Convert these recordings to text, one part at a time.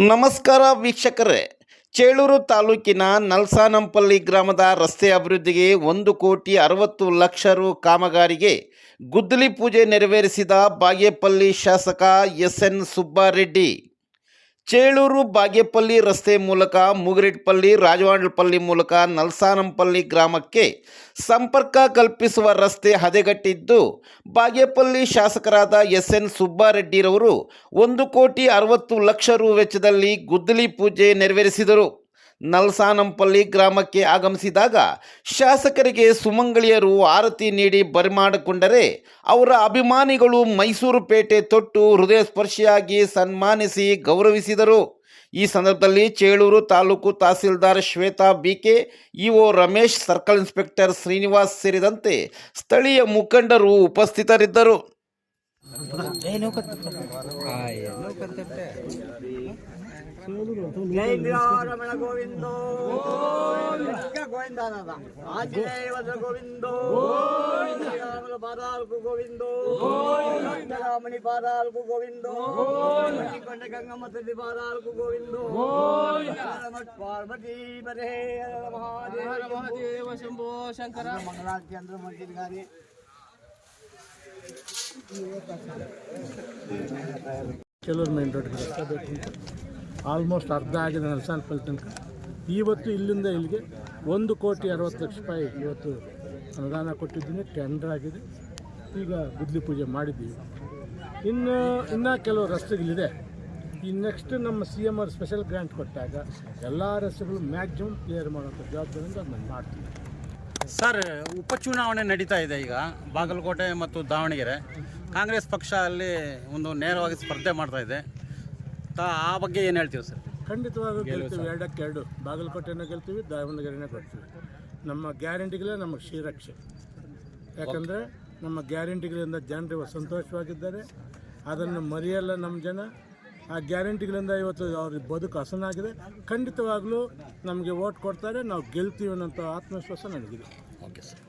ನಮಸ್ಕಾರ ವೀಕ್ಷಕರೇ, ಚೇಳೂರು ತಾಲೂಕಿನ ನಲ್ಸಾನಂಪಲ್ಲಿ ಗ್ರಾಮದ ರಸ್ತೆ ಅಭಿವೃದ್ಧಿಗೆ 1,60,60,00,000 ರು ಕಾಮಗಾರಿಗೆ ಗುದ್ದಲಿ ಪೂಜೆ ನೆರವೇರಿಸಿದ ಬಾಗೇಪಲ್ಲಿ ಶಾಸಕ ಎಸ್.ಎನ್. ಸುಬ್ಬಾರೆಡ್ಡಿ. ಚೇಳೂರು ಬಾಗೇಪಲ್ಲಿ ರಸ್ತೆ ಮೂಲಕ ಮುಗಿರಿಟ್ಪಲ್ಲಿ ರಾಜವಾಂಡ್ಲಪಲ್ಲಿ ಮೂಲಕ ನಲ್ಸಾನಂಪಲ್ಲಿ ಗ್ರಾಮಕ್ಕೆ ಸಂಪರ್ಕ ಕಲ್ಪಿಸುವ ರಸ್ತೆ ಹದಗೆಟ್ಟಿದ್ದು, ಬಾಗೇಪಲ್ಲಿ ಶಾಸಕರಾದ ಎಸ್.ಎನ್. ಸುಬ್ಬಾರೆಡ್ಡಿರವರು 1,60,00,000 ರು ವೆಚ್ಚದಲ್ಲಿ ಗುದ್ದಲಿ ಪೂಜೆ ನೆರವೇರಿಸಿದರು. ನಲ್ಸಾನಂಪಲ್ಲಿ ಗ್ರಾಮಕ್ಕೆ ಆಗಮಿಸಿದಾಗ ಶಾಸಕರಿಗೆ ಸುಮಂಗಳಿಯರು ಆರತಿ ನೀಡಿ ಬರಮಾಡಿಕೊಂಡರೆ, ಅವರ ಅಭಿಮಾನಿಗಳು ಮೈಸೂರು ಪೇಟೆ ತೊಟ್ಟು ಹೃದಯ ಸ್ಪರ್ಶಿಯಾಗಿ ಸನ್ಮಾನಿಸಿ ಗೌರವಿಸಿದರು. ಈ ಸಂದರ್ಭದಲ್ಲಿ Chelur taluk tahsildar Shweta B K, EO Ramesh, circle inspector Srinivas ಸೇರಿದಂತೆ ಸ್ಥಳೀಯ ಮುಖಂಡರು ಉಪಸ್ಥಿತರಿದ್ದರು. जय रमण गोविंदो गोविंदानंद आंजनेय गोविंदो पादाल को गोविंदो रामणी पादाल को गोविंदो कंड गंगम्म तल्ली पादाल को गोविंदो पार्वती परे महादेव शंभो शंकर मंगलारती अंदर मंदिर गारी ಕೆಲವರು ಮೇನ್ ರೋಡ್ಗೆ ರಸ್ತೆ ಬೇಕು ಅಂತ ಆಲ್ಮೋಸ್ಟ್ ಅರ್ಧ ಆಗಿದೆ ನಲ್ಸಾನಪಲ್ಲಿ ತನಕ. ಇವತ್ತು ಇಲ್ಲಿಂದ ಇಲ್ಲಿಗೆ 1,60,00,000 ಇವತ್ತು ಅನುದಾನ ಕೊಟ್ಟಿದ್ದೀನಿ, ಟೆಂಡರ್ ಆಗಿದೆ. ಈಗ ಗುದ್ದಲಿ ಪೂಜೆ ಮಾಡಿದ್ದೀವಿ. ಇನ್ನೂ ಕೆಲವು ರಸ್ತೆಗಳಿದೆ. ಈ ನೆಕ್ಸ್ಟ್ ನಮ್ಮ CM ಅವರು ಸ್ಪೆಷಲ್ ಗ್ರ್ಯಾಂಟ್ ಕೊಟ್ಟಾಗ ಎಲ್ಲ ರಸ್ತೆಗಳು ಮ್ಯಾಕ್ಸಿಮಮ್ ಕ್ಲಿಯರ್ ಮಾಡೋಂಥ ಜವಾಬ್ದಾರಿಯಿಂದ ನಾನು ಮಾಡ್ತೀನಿ. ಸರ್, ಉಪಚುನಾವಣೆ ನಡೀತಾ ಇದೆ ಈಗ ಬಾಗಲಕೋಟೆ ಮತ್ತು ದಾವಣಗೆರೆ. ಕಾಂಗ್ರೆಸ್ ಪಕ್ಷ ಅಲ್ಲಿ ಒಂದು ನೇರವಾಗಿ ಸ್ಪರ್ಧೆ ಮಾಡ್ತಾ ಇದೆ. ಆ ಬಗ್ಗೆ ಏನು ಹೇಳ್ತೀವಿ ಸರ್? ಖಂಡಿತವಾಗೂ ಗೆಲ್ತೀವಿ. 2-2 ಬಾಗಲಕೋಟೆನ ಗೆಲ್ತೀವಿ, ದಾವಣಗೆರೆನೇ ಕೊಡ್ತೀವಿ. ನಮ್ಮ ಗ್ಯಾರಂಟಿಗಳೇ ನಮಗೆ ಶ್ರೀರಕ್ಷೆ. ಯಾಕಂದರೆ ನಮ್ಮ ಗ್ಯಾರಂಟಿಗಳಿಂದ ಜನರು ಸಂತೋಷವಾಗಿದ್ದಾರೆ, ಅದನ್ನು ಮರೆಯಲ್ಲ ನಮ್ಮ ಜನ. ಆ ಗ್ಯಾರಂಟಿಗಳಿಂದ ಇವತ್ತು ಅವ್ರ ಬದುಕು ಹಸನಾಗಿದೆ. ಖಂಡಿತವಾಗ್ಲೂ ನಮಗೆ ಓಟ್ ಕೊಡ್ತಾರೆ, ನಾವು ಗೆಲ್ತೀವಿ ಅನ್ನೋಂಥ ಆತ್ಮವಿಶ್ವಾಸ ನನಗಿದೆ. Okay sir.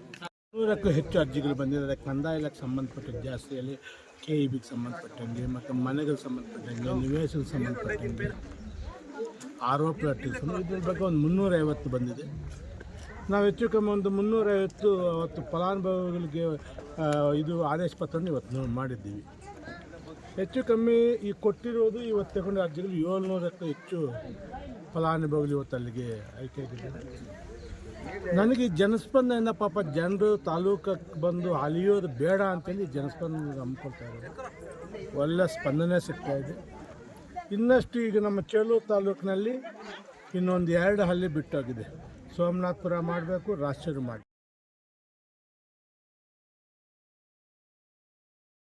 100ಕ್ಕೂ ಹೆಚ್ಚು ಅರ್ಜಿಗಳು ಬಂದಿದ್ದಾರೆ. ಕಂದಾಯ ಇಲಾಖೆಗೆ ಸಂಬಂಧಪಟ್ಟ ಜಾಸ್ತಿಯಲ್ಲಿ KEBಗೆ ಸಂಬಂಧಪಟ್ಟಂಗೆ ಮತ್ತು ಮನೆಗಳಿಗೆ ಸಂಬಂಧಪಟ್ಟಂಗೆ, ನಿವೇಶನಕ್ಕೆ ಸಂಬಂಧಪಟ್ಟಂಗೆ, ಆರೋಪ ಇದ್ರ ಬಗ್ಗೆ ಒಂದು 350 ಬಂದಿದೆ. ನಾವು ಹೆಚ್ಚು ಕಮ್ಮಿ ಒಂದು 350 ಅವತ್ತು ಫಲಾನುಭವಿಗಳಿಗೆ ಇದು ಆದೇಶ ಪತ್ರವನ್ನು ಇವತ್ತು ಮಾಡಿದ್ದೀವಿ. ಹೆಚ್ಚು ಕಮ್ಮಿ ಈ ಕೊಟ್ಟಿರೋದು ಇವತ್ತು ತಗೊಂಡು ಅರ್ಜಿಗಳು 700ಕ್ಕೂ ಹೆಚ್ಚು ಫಲಾನುಭವಿಗಳು ಇವತ್ತು ಅಲ್ಲಿಗೆ ಆಯ್ಕೆ ಆಗಿದ್ದಾರೆ. ನನಗೆ ಜನಸ್ಪಂದನೆಯಿಂದ ಪಾಪ ಜನರು ತಾಲೂಕಕ್ಕೆ ಬಂದು ಅಲಿಯೋದು ಬೇಡ ಅಂತೇಳಿ ಜನಸ್ಪಂದನೆ ಹಮ್ಮಿಕೊಳ್ತಾ ಇದ್ದಾರೆ. ಒಳ್ಳೆ ಸ್ಪಂದನೆ ಸಿಗ್ತಾಯಿದೆ. ಇನ್ನಷ್ಟು ಈಗ ನಮ್ಮ ಚೇಳೂರು ತಾಲೂಕಿನಲ್ಲಿ ಇನ್ನೊಂದು 2 ಹಳ್ಳಿ ಬಿಟ್ಟೋಗಿದೆ. ಸೋಮನಾಥಪುರ ಮಾಡಬೇಕು, ರಾಜಶೇರು ಮಾಡಿ